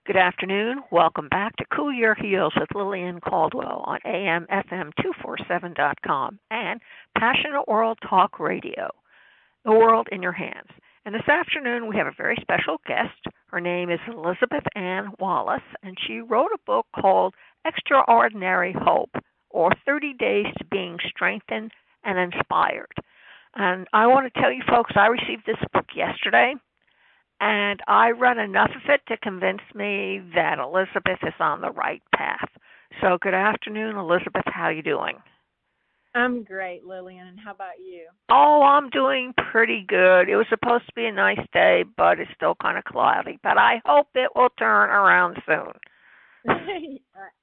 Good afternoon. Welcome back to Cool Your Heels with Lillian Caldwell on AMFM247.com and Passionate World Talk Radio, the world in your hands. And this afternoon we have a very special guest. Her name is Elizabeth Ann Wallace, and she wrote a book called Extraordinary Hope, or 30 Days to Being Strengthened and Inspired. And I want to tell you folks, I received this book yesterday. And I read enough of it to convince me that Elizabeth is on the right path. So good afternoon, Elizabeth. How are you doing? I'm great, Lillian. And how about you? Oh, I'm doing pretty good. It was supposed to be a nice day, but it's still kind of cloudy. But I hope it will turn around soon.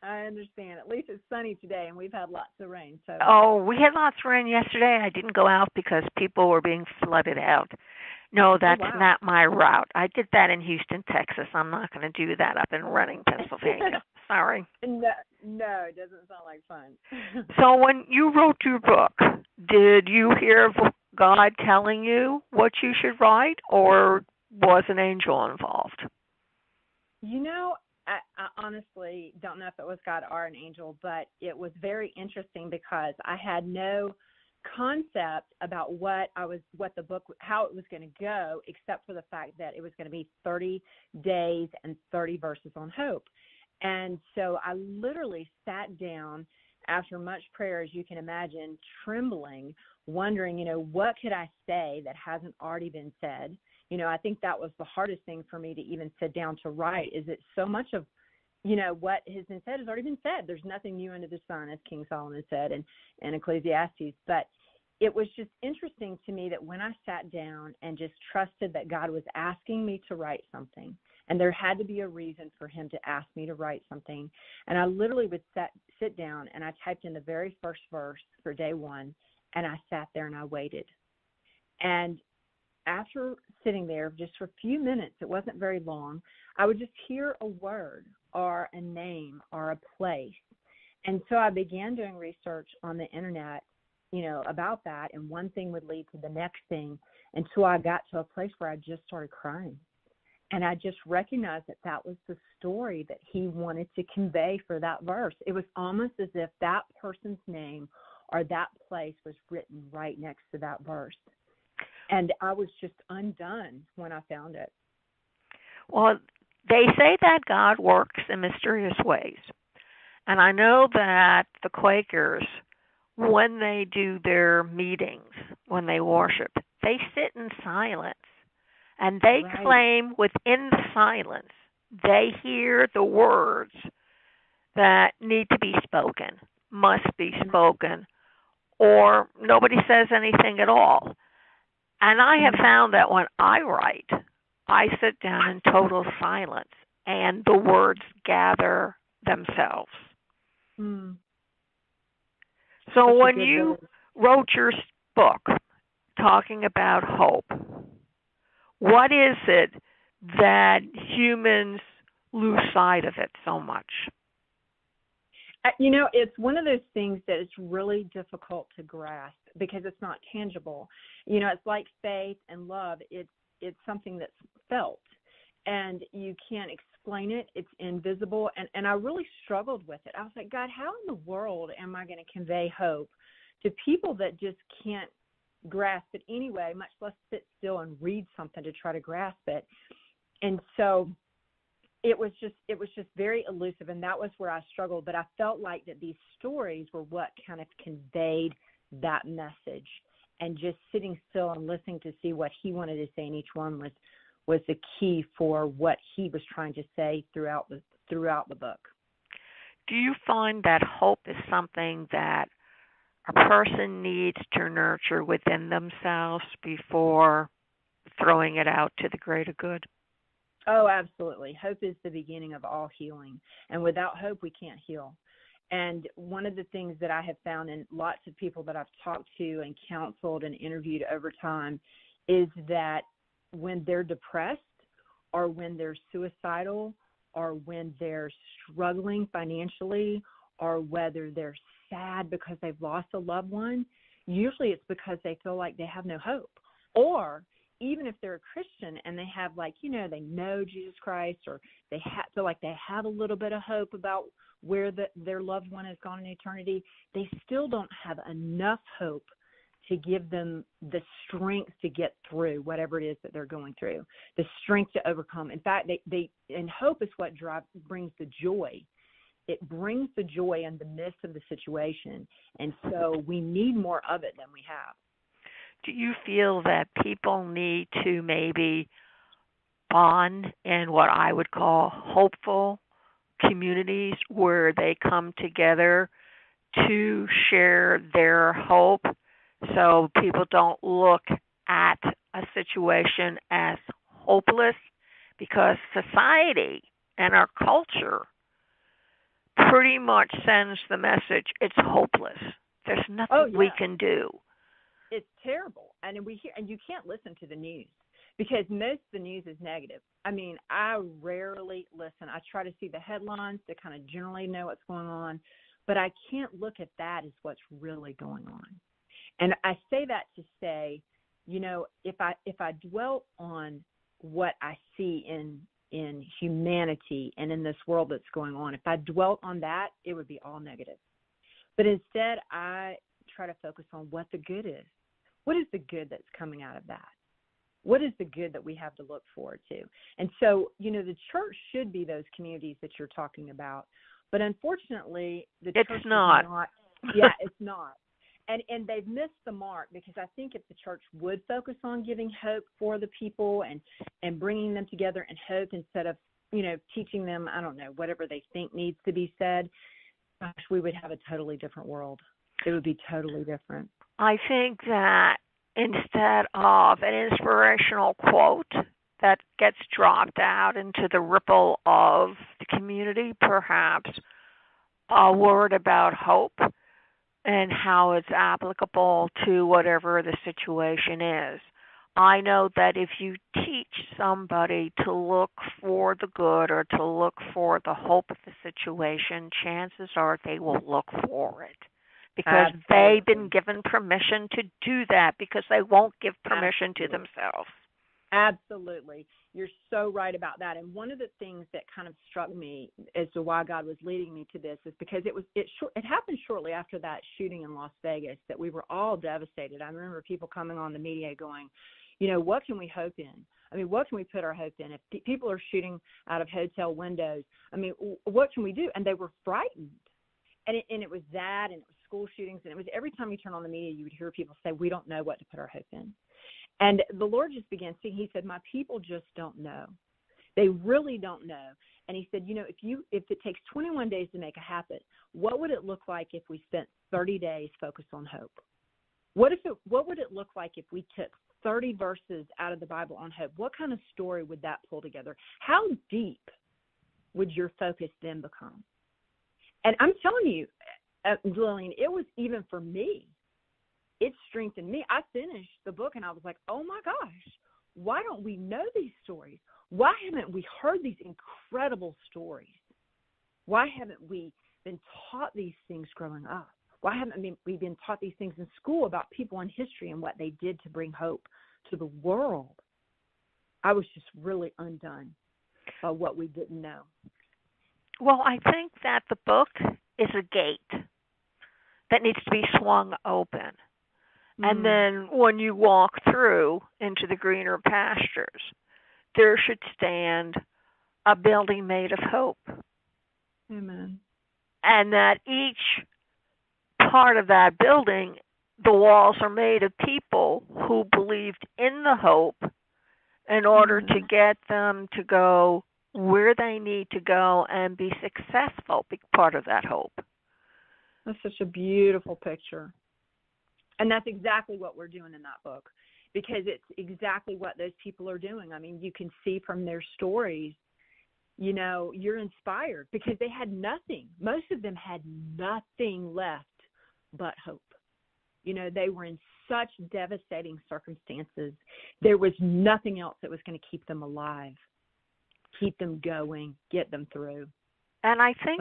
I understand. At least it's sunny today, and we've had lots of rain. So. Oh, we had lots of rain yesterday. I didn't go out because people were being flooded out. No, that's not my route. I did that in Houston, Texas. I'm not going to do that up in Reading, Pennsylvania. Sorry. No, it doesn't sound like fun. So when you wrote your book, did you hear God telling you what you should write, or was an angel involved? You know, I honestly don't know if it was God or an angel, but it was very interesting because I had no concept about the book, how it was going to go, except for the fact that it was going to be 30 days and 30 verses on hope. And so I literally sat down after much prayer, as you can imagine, trembling, wondering, what could I say that hasn't already been said? I think that was the hardest thing for me to even sit down to write, is that so much of what has been said has already been said. There's nothing new under the sun, as King Solomon said in Ecclesiastes. But it was just interesting to me that when I sat down and just trusted that God was asking me to write something, and there had to be a reason for him to ask me to write something, and I literally would sit down and I typed in the very first verse for day one, and I sat there and I waited. And after sitting there just for a few minutes, it wasn't very long, I would just hear a word or a name or a place. And so I began doing research on the internet, about that, and one thing would lead to the next thing until I got to a place where I just started crying. And I just recognized that that was the story that he wanted to convey for that verse. It was almost as if that person's name or that place was written right next to that verse. And I was just undone when I found it. Well, they say that God works in mysterious ways. And I know that the Quakers, when they do their meetings, when they worship, they sit in silence. And they claim within the silence, they hear the words that need to be spoken, must be spoken, or nobody says anything at all. And I have found that when I write, I sit down in total silence, and the words gather themselves. Mm. So when you wrote your book talking about hope, what is it that humans lose sight of it so much? It's one of those things that it's really difficult to grasp because it's not tangible. It's like faith and love. It's something that's felt, and you can't explain it. It's invisible, and I really struggled with it. I was like, God, how in the world am I going to convey hope to people that just can't grasp it anyway, much less sit still and read something to try to grasp it? And so it was just very elusive, and that was where I struggled. But I felt like that these stories were what kind of conveyed that message, and just sitting still and listening to see what he wanted to say in each one was the key for what he was trying to say throughout the book. Do you find that hope is something that a person needs to nurture within themselves before throwing it out to the greater good? Oh, absolutely. Hope is the beginning of all healing. And without hope, we can't heal. And one of the things that I have found in lots of people that I've talked to and counseled and interviewed over time is that when they're depressed or when they're suicidal or when they're struggling financially or whether they're sad because they've lost a loved one, usually it's because they feel like they have no hope. Or even if they're a Christian and they have they know Jesus Christ, or they feel like they have a little bit of hope about where their loved one has gone in eternity, they still don't have enough hope to give them the strength to get through whatever it is that they're going through, the strength to overcome. In fact, and hope is what brings the joy. It brings the joy in the midst of the situation. And so we need more of it than we have. Do you feel that people need to maybe bond in what I would call hopeful communities where they come together to share their hope, so people don't look at a situation as hopeless? Because society and our culture pretty much sends the message it's hopeless. There's nothing we can do. It's terrible. And you can't listen to the news, because most of the news is negative. I mean, I rarely listen. I try to see the headlines to kind of generally know what's going on, but I can't look at that as what's really going on. And I say that to say, if I dwell on what I see in humanity and in this world that's going on, if I dwelt on that, it would be all negative. But instead, I try to focus on what the good is. What is the good that's coming out of that? What is the good that we have to look forward to? And so, the church should be those communities that you're talking about. But unfortunately, the church is not. Yeah, it's not. And they've missed the mark, because I think if the church would focus on giving hope for the people and bringing them together in hope, instead of, teaching them, I don't know, whatever they think needs to be said, gosh, we would have a totally different world. It would be totally different. I think that instead of an inspirational quote that gets dropped out into the ripple of the community, perhaps a word about hope and how it's applicable to whatever the situation is. I know that if you teach somebody to look for the good or to look for the hope of the situation, chances are they will look for it, because they've been given permission to do that, because they won't give permission to themselves. Absolutely. You're so right about that. And one of the things that kind of struck me as to why God was leading me to this is because it happened shortly after that shooting in Las Vegas that we were all devastated. I remember people coming on the media going, what can we hope in? I mean, what can we put our hope in? If people are shooting out of hotel windows, I mean, what can we do? And they were frightened. And it was that, and it was school shootings, and it was every time you turn on the media, you would hear people say, we don't know what to put our hope in. And the Lord just began speaking. He said, my people just don't know. They really don't know. And he said, if it takes 21 days to make a habit, what would it look like if we spent 30 days focused on hope? What would it look like if we took 30 verses out of the Bible on hope? What kind of story would that pull together? How deep would your focus then become? And I'm telling you, Lillian, it was even for me. It strengthened me. I finished the book and I was like, oh my gosh, why don't we know these stories? Why haven't we heard these incredible stories? Why haven't we been taught these things growing up? Why haven't we been taught these things in school about people in history and what they did to bring hope to the world? I was just really undone by what we didn't know. Well, I think that the book is a gate that needs to be swung open. And then when you walk through into the greener pastures, there should stand a building made of hope. Amen. And that each part of that building, the walls are made of people who believed in the hope in order to get them to go where they need to go and be successful, be part of that hope. That's such a beautiful picture. And that's exactly what we're doing in that book, because it's exactly what those people are doing. I mean, you can see from their stories, you're inspired, because they had nothing. Most of them had nothing left but hope. They were in such devastating circumstances. There was nothing else that was going to keep them alive, keep them going, get them through. And I think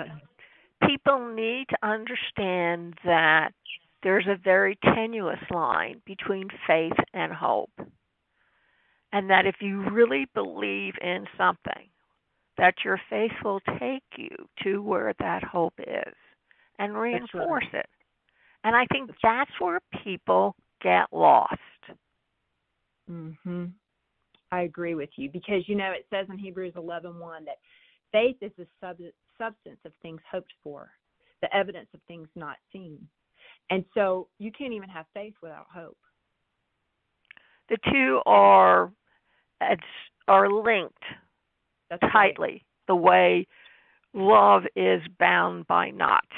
people need to understand that there's a very tenuous line between faith and hope. And that if you really believe in something, that your faith will take you to where that hope is and That's reinforce right. it. And I think that's where people get lost. Mhm. I agree with you because it says in Hebrews 11:1 that faith is the substance of things hoped for, the evidence of things not seen. And so you can't even have faith without hope. The two are linked That's right. tightly, the way love is bound by knots.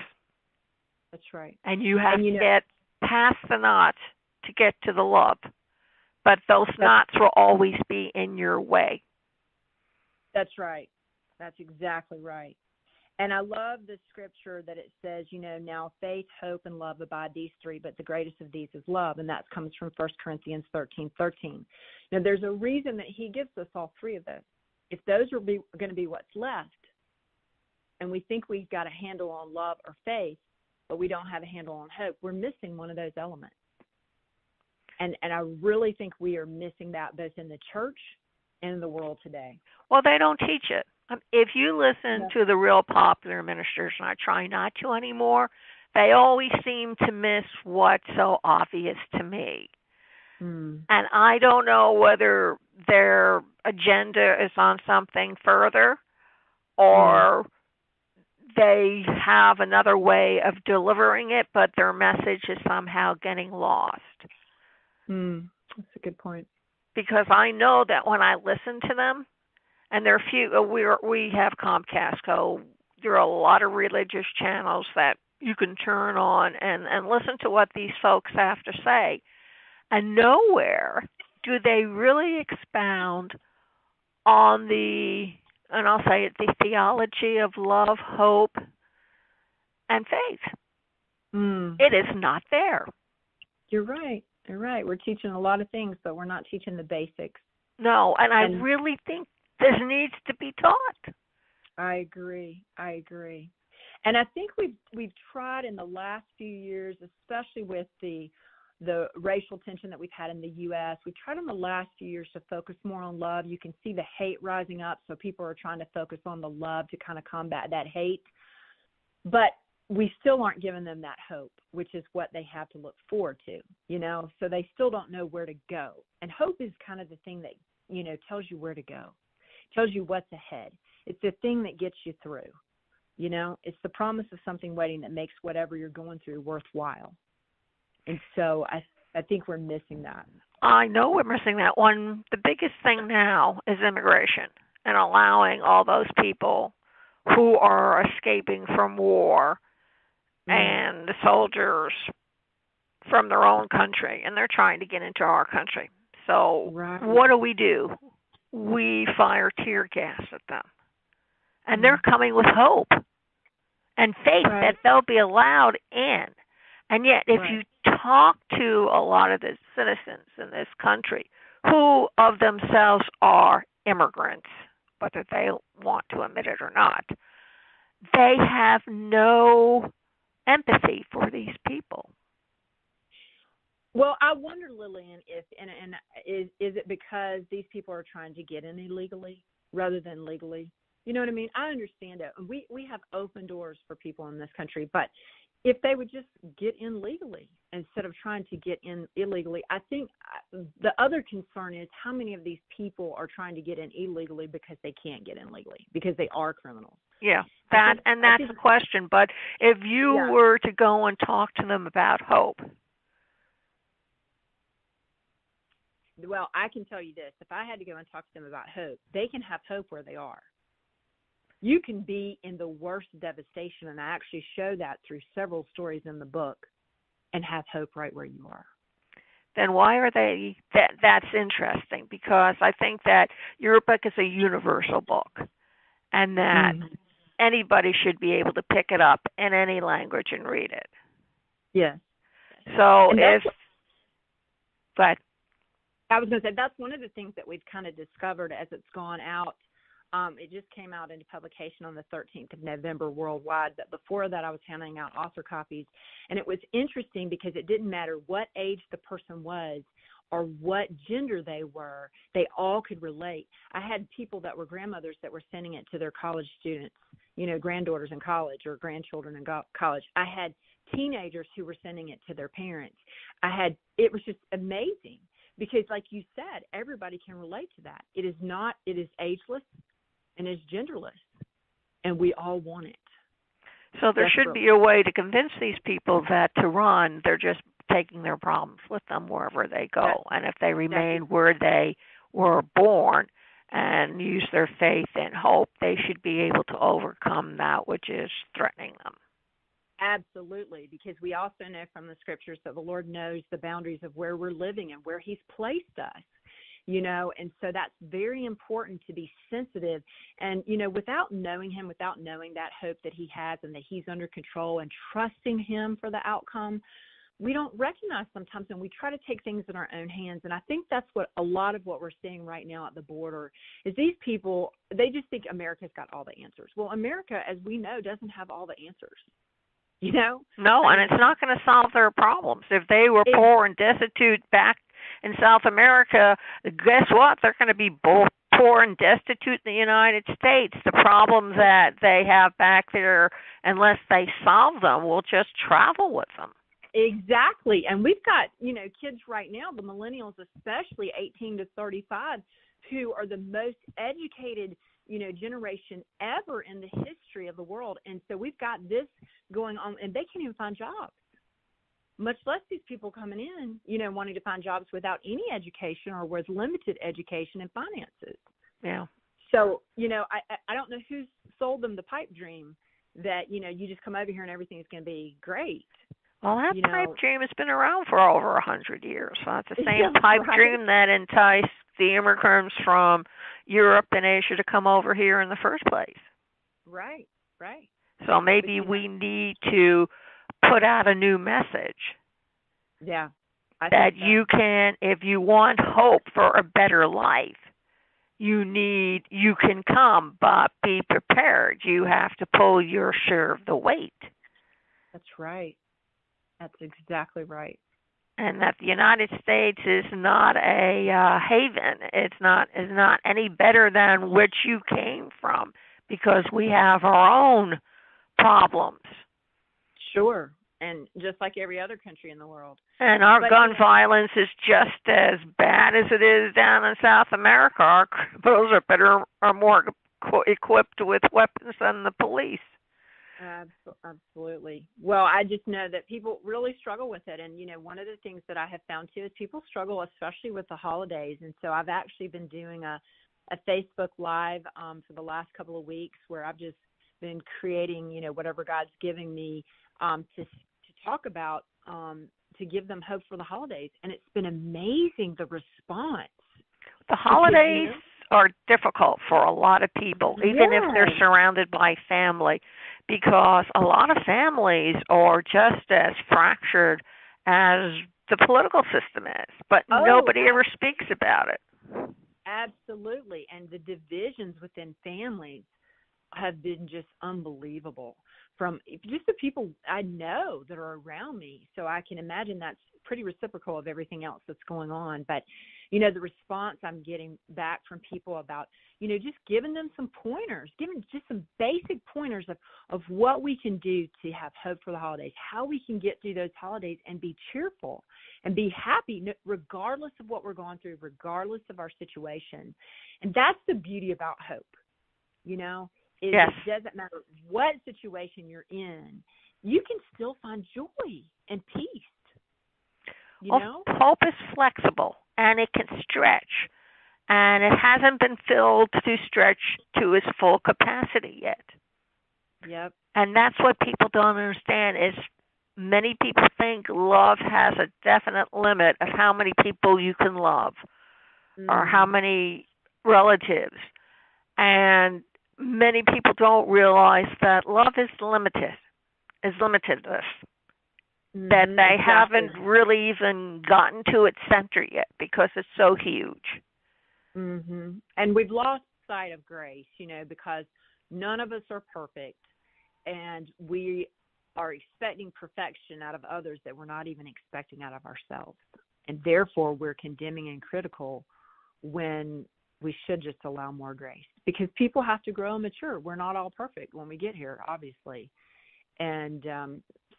That's right. And you have And to get past the knots to get to the love. But those knots will always be in your way. that's right. That's exactly right. And I love the scripture that it says, now faith, hope, and love abide these three, but the greatest of these is love. And that comes from 1 Corinthians 13:13. Now, there's a reason that he gives us all three of those. If those are going to be what's left, and we think we've got a handle on love or faith, but we don't have a handle on hope, we're missing one of those elements. And I really think we are missing that both in the church and in the world today. Well, they don't teach it. If you listen to the real popular ministers, and I try not to anymore, they always seem to miss what's so obvious to me. And I don't know whether their agenda is on something further or they have another way of delivering it, but their message is somehow getting lost. That's a good point. Because I know that when I listen to them, and there are few, we have Comcast, so there are a lot of religious channels that you can turn on and listen to what these folks have to say. And nowhere do they really expound on and I'll say it, the theology of love, hope, and faith. It is not there. You're right. You're right. We're teaching a lot of things, but we're not teaching the basics. No, and I really think this needs to be taught. I agree. And I think we've tried in the last few years, especially with the racial tension that we've had in the U.S., we tried in the last few years to focus more on love. You can see the hate rising up, so people are trying to focus on the love to kind of combat that hate. But we still aren't giving them that hope, which is what they have to look forward to, so they still don't know where to go. And hope is kind of the thing that, tells you where to go, tells you what's ahead. It's the thing that gets you through, it's the promise of something waiting that makes whatever you're going through worthwhile. And so I think we're missing that. I know we're missing that. The biggest thing now is immigration and allowing all those people who are escaping from war and the soldiers from their own country, and they're trying to get into our country. So what do? We fire tear gas at them. And they're coming with hope and faith that they'll be allowed in. And yet, if you talk to a lot of the citizens in this country who of themselves are immigrants, whether they want to admit it or not, they have no empathy for these people. Well, I wonder, Lillian, if is it because these people are trying to get in illegally rather than legally? You know what I mean? I understand it. We have open doors for people in this country, but if they would just get in legally instead of trying to get in illegally, I think the other concern is how many of these people are trying to get in illegally because they can't get in legally, because they are criminals. Yeah, that's the question. But if you were to go and talk to them about hope. Well, I can tell you this. If I had to go and talk to them about hope, they can have hope where they are. You can be in the worst devastation, and I actually show that through several stories in the book, and have hope right where you are. Then why are they? That's interesting, because I think that your book is a universal book, and that anybody should be able to pick it up in any language and read it. Yes. So but I was going to say that's one of the things that we've kind of discovered as it's gone out. It just came out into publication on the 13th of November worldwide, but before that I was handing out author copies, and it was interesting because it didn't matter what age the person was or what gender they were, they all could relate. I had people that were grandmothers that were sending it to their college students, granddaughters in college or grandchildren in college. I had teenagers who were sending it to their parents. It was just amazing because, like you said, everybody can relate to that. It is ageless and it's genderless, and we all want it. So there should be a way to convince these people that to run, they're just taking their problems with them wherever they go. And if they remain where they were born and use their faith and hope, they should be able to overcome that which is threatening them. Absolutely, because we also know from the scriptures that the Lord knows the boundaries of where we're living and where he's placed us, and so that's very important to be sensitive. And, without knowing him, without knowing that hope that he has and that he's under control and trusting him for the outcome, we don't recognize sometimes, and we try to take things in our own hands. And I think that's what a lot of what we're seeing right now at the border is these people, they just think America's got all the answers. Well, America, as we know, doesn't have all the answers. No, and it's not going to solve their problems. If they were poor and destitute back in South America, guess what? They're going to be both poor and destitute in the United States. The problems that they have back there, unless they solve them, will just travel with them. Exactly. And we've got, kids right now, the millennials, especially 18 to 35, who are the most educated generation ever in the history of the world. And so we've got this going on, and they can't even find jobs, much less these people coming in, wanting to find jobs without any education or with limited education and finances. Yeah. So, I don't know who's sold them the pipe dream that, you just come over here and everything's going to be great. Well, that pipe dream has been around for over 100 years. So it's the same pipe dream that enticed the immigrants from Europe and Asia to come over here in the first place. Right. So maybe we need to put out a new message. Yeah. That you can, if you want hope for a better life, you can come, but be prepared. You have to pull your share of the weight. That's right. That's exactly right. And that the United States is not a haven. It's not any better than which you came from, because we have our own problems. Sure, and just like every other country in the world. And our gun violence is just as bad as it is down in South America. Our criminals are more equipped with weapons than the police. Absolutely. Well, I just know that people really struggle with it. And, one of the things that I have found, too, is people struggle, especially with the holidays. And so I've actually been doing a Facebook Live for the last couple of weeks where I've just been creating, whatever God's giving me to talk about, to give them hope for the holidays. And it's been amazing, the response. The holidays are difficult for a lot of people, even if they're surrounded by family, because a lot of families are just as fractured as the political system is, but nobody ever speaks about it. Absolutely. And the divisions within families have been just unbelievable from just the people I know that are around me. So I can imagine that's pretty reciprocal of everything else that's going on. But, the response I'm getting back from people about, just giving them some pointers, giving just some basic pointers of what we can do to have hope for the holidays, how we can get through those holidays and be cheerful and be happy regardless of what we're going through, regardless of our situation. And that's the beauty about hope, It doesn't matter what situation you're in, you can still find joy and peace. Hope is flexible, and it can stretch, and it hasn't been filled to stretch to its full capacity yet. Yep. And that's what people don't understand is many people think love has a definite limit of how many people you can love or how many relatives. And many people don't realize that love is limitless, that they haven't really even gotten to its center yet because it's so huge. And we've lost sight of grace, because none of us are perfect, and we are expecting perfection out of others that we're not even expecting out of ourselves. And therefore, we're condemning and critical when we should just allow more grace, because people have to grow and mature. We're not all perfect when we get here, obviously. And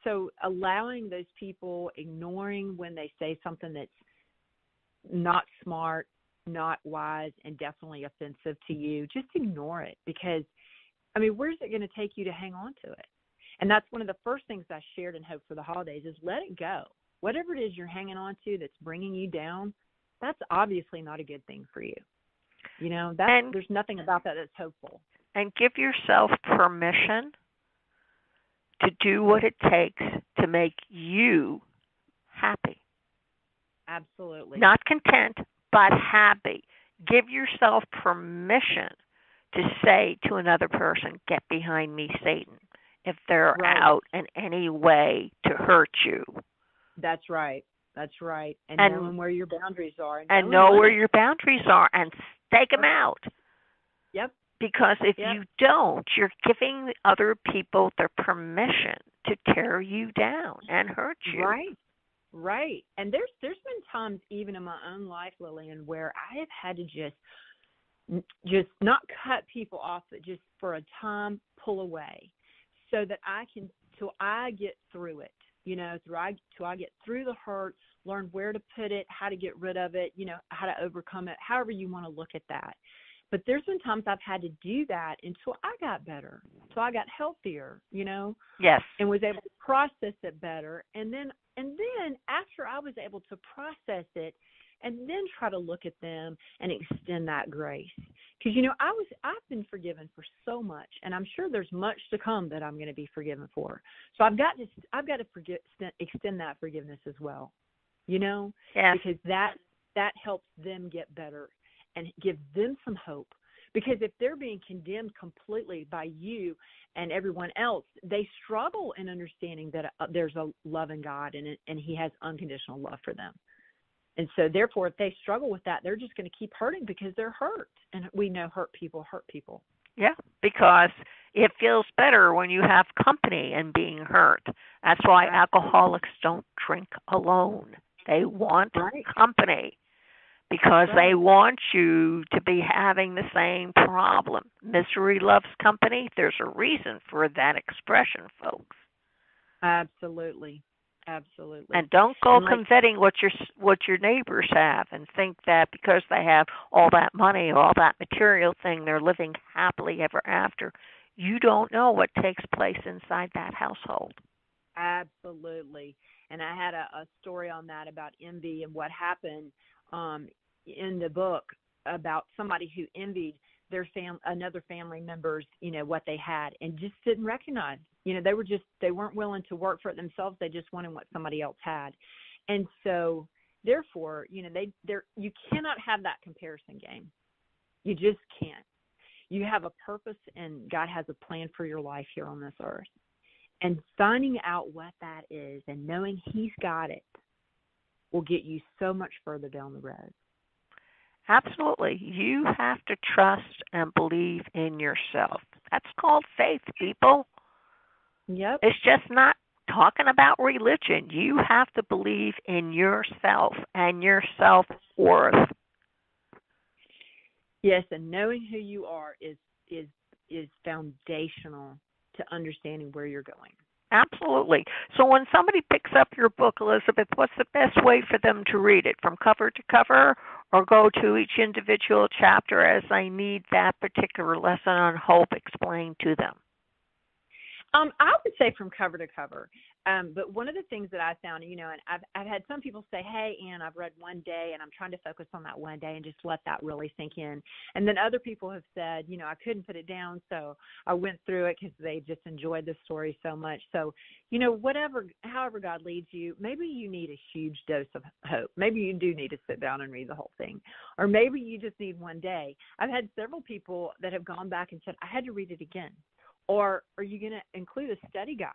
so allowing those people, ignoring when they say something that's not smart, not wise, and definitely offensive to you, just ignore it, because, I mean, where's it going to take you to hang on to it? And that's one of the first things I shared in Hope for the Holidays is let it go. Whatever it is you're hanging on to that's bringing you down, that's obviously not a good thing for you. You know, there's nothing about that that's hopeful. And give yourself permission to do what it takes to make you happy. Absolutely. Not content, but happy. Give yourself permission to say to another person, get behind me, Satan, if they're out in any way to hurt you. That's right. That's right. And knowing where your boundaries are. And know where your boundaries are and stake them out. Yep. Because if you don't, you're giving other people their permission to tear you down and hurt you. Right. And there's been times even in my own life, Lillian, where I have had to just not cut people off, but just for a time pull away, so that till I get through it. You know, till I get through the hurt, learn where to put it, how to get rid of it, you know, how to overcome it, however you want to look at that. But there's been times I've had to do that until I got better, until I got healthier, you know. Yes. And was able to process it better. And then after I was able to process it, and then try to look at them and extend that grace. Because, you know, I've been forgiven for so much, and I'm sure there's much to come that I'm going to be forgiven for. So I've got to extend that forgiveness as well, you know, because that helps them get better and give them some hope. Because if they're being condemned completely by you and everyone else, they struggle in understanding that there's a loving God and He has unconditional love for them. And so, therefore, if they struggle with that, they're just going to keep hurting because they're hurt. And we know hurt people hurt people. Yeah, because it feels better when you have company and being hurt. That's why alcoholics don't drink alone. They want company because they want you to be having the same problem. Misery loves company. There's a reason for that expression, folks. Absolutely. And don't go coveting what your neighbors have and think that because they have all that money or all that material thing, they're living happily ever after. You don't know what takes place inside that household. Absolutely. And I had a story on that about envy and what happened in the book about somebody who envied their another family member's, you know, what they had and just didn't recognize. You know, they weren't willing to work for it themselves. They just wanted what somebody else had. And so, therefore, you know, you cannot have that comparison game. You just can't. You have a purpose, and God has a plan for your life here on this earth. And finding out what that is and knowing He's got it will get you so much further down the road. Absolutely. You have to trust and believe in yourself. That's called faith, people. Yep. It's just not talking about religion. You have to believe in yourself and your self-worth. Yes, and knowing who you are is foundational to understanding where you're going. Absolutely. So when somebody picks up your book, Elizabeth, what's the best way for them to read it? From cover to cover, or go to each individual chapter as I need that particular lesson on hope explained to them? I would say from cover to cover. But one of the things that I found, you know, and I've had some people say, hey, Ann, I've read one day and I'm trying to focus on that one day and just let that really sink in. And then other people have said, you know, I couldn't put it down, so I went through it because they just enjoyed the story so much. So, you know, however God leads you, maybe you need a huge dose of hope. Maybe you do need to sit down and read the whole thing. Or maybe you just need one day. I've had several people that have gone back and said, I had to read it again. Or are you going to include a study guide?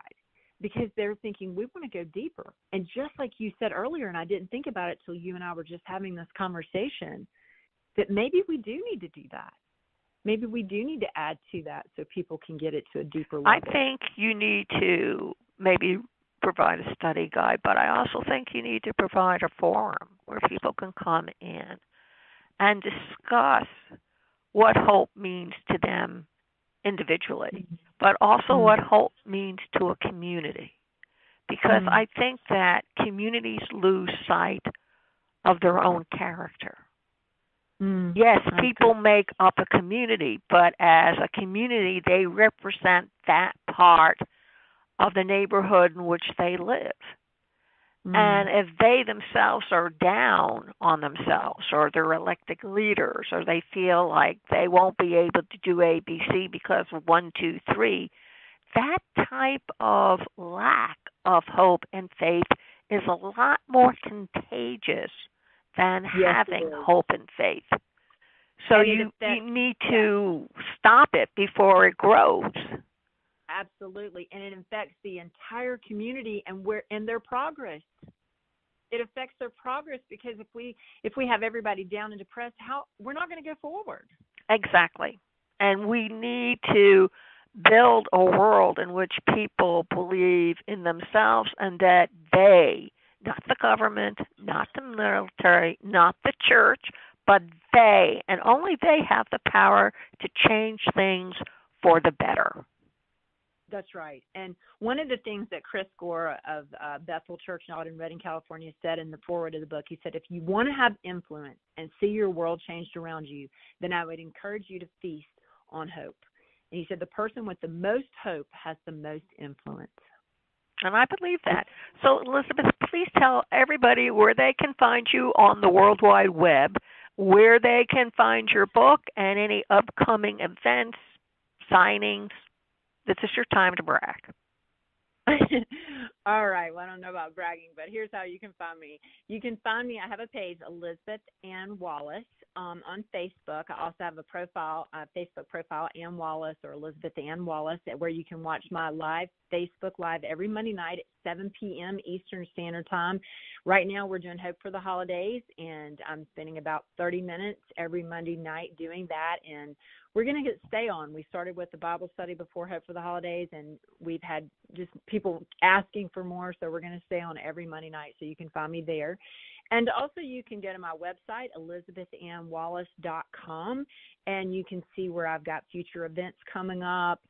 Because they're thinking, we want to go deeper. And just like you said earlier, and I didn't think about it till you and I were just having this conversation, that maybe we do need to do that. Maybe we do need to add to that so people can get it to a deeper level. I think you need to maybe provide a study guide, but I also think you need to provide a forum where people can come in and discuss what hope means to them individually, but also what hope means to a community. Because I think that communities lose sight of their own character. Yes, people make up a community, but as a community, they represent that part of the neighborhood in which they live. And if they themselves are down on themselves, or their elected leaders, or they feel like they won't be able to do ABC because of 1, 2, 3, that type of lack of hope and faith is a lot more contagious than having hope and faith. So you need to stop it before it grows. Absolutely, and it affects the entire community and their progress. It affects their progress because if we have everybody down and depressed, we're not going to go forward. Exactly, and we need to build a world in which people believe in themselves and that they, not the government, not the military, not the church, but they, and only they, have the power to change things for the better. That's right. And one of the things that Chris Gore of Bethel Church out in Redding, California said in the foreword of the book, he said, if you want to have influence and see your world changed around you, then I would encourage you to feast on hope. And he said the person with the most hope has the most influence. And I believe that. So, Elizabeth, please tell everybody where they can find you on the World Wide Web, where they can find your book, and any upcoming events, signings. This is your time to brag. All right. Well, I don't know about bragging, but here's how you can find me. You can find me. I have a page, Elizabeth Ann Wallace, on Facebook. I also have a profile, Facebook profile, Ann Wallace or Elizabeth Ann Wallace, where you can watch my Facebook Live every Monday night at 7 p.m. Eastern Standard Time. Right now, we're doing Hope for the Holidays, and I'm spending about 30 minutes every Monday night doing that, and we're going to stay on. We started with the Bible study before Hope for the Holidays, and we've had just people asking for more, so we're going to stay on every Monday night, so you can find me there. And also you can go to my website, elizabethannwallace.com, and you can see where I've got future events coming up,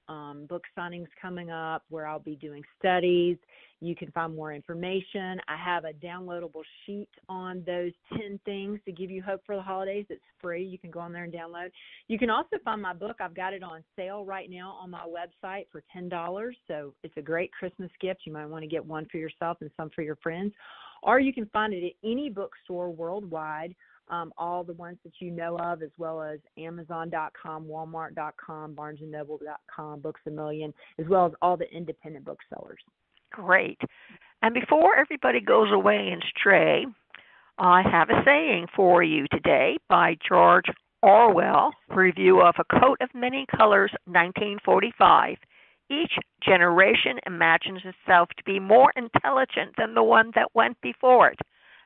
book signings coming up, where I'll be doing studies. You can find more information. I have a downloadable sheet on those 10 things to give you hope for the holidays. It's free. You can go on there and download. You can also find my book. I've got it on sale right now on my website for $10. So it's a great Christmas gift. You might want to get one for yourself and some for your friends. Or you can find it at any bookstore worldwide, all the ones that you know of, as well as Amazon.com, Walmart.com, BarnesandNoble.com, Books A Million, as well as all the independent booksellers. Great. And before everybody goes away and stray, I have a saying for you today by George Orwell, review of A Coat of Many Colors, 1945. Each generation imagines itself to be more intelligent than the one that went before it,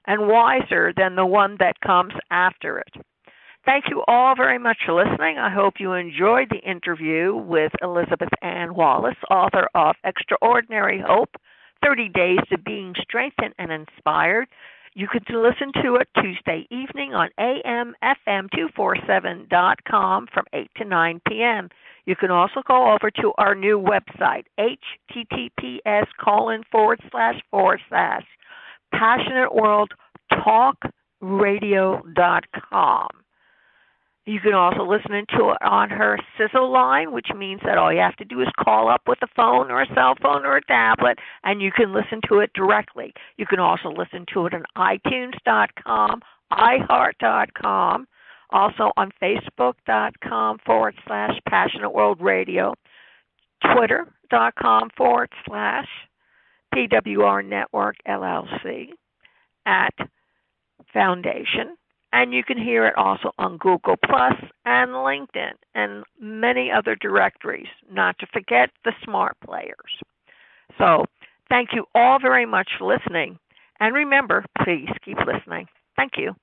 and wiser than the one that comes after it. Thank you all very much for listening. I hope you enjoyed the interview with Elizabeth Ann Wallace, author of Extraordinary Hope, 30 Days to Being Strengthened and Inspired. You can listen to it Tuesday evening on AMFM247.com from 8 to 9 p.m. You can also go over to our new website, https://PassionateWorldTalkRadio.com. You can also listen to it on her Sizzle line, which means that all you have to do is call up with a phone or a cell phone or a tablet, and you can listen to it directly. You can also listen to it on iTunes.com, iHeart.com, also on Facebook.com/Passionate World Radio, Twitter.com/PWR Network LLC at Foundation. And you can hear it also on Google Plus and LinkedIn and many other directories, not to forget the smart players. So thank you all very much for listening. And remember, please keep listening. Thank you.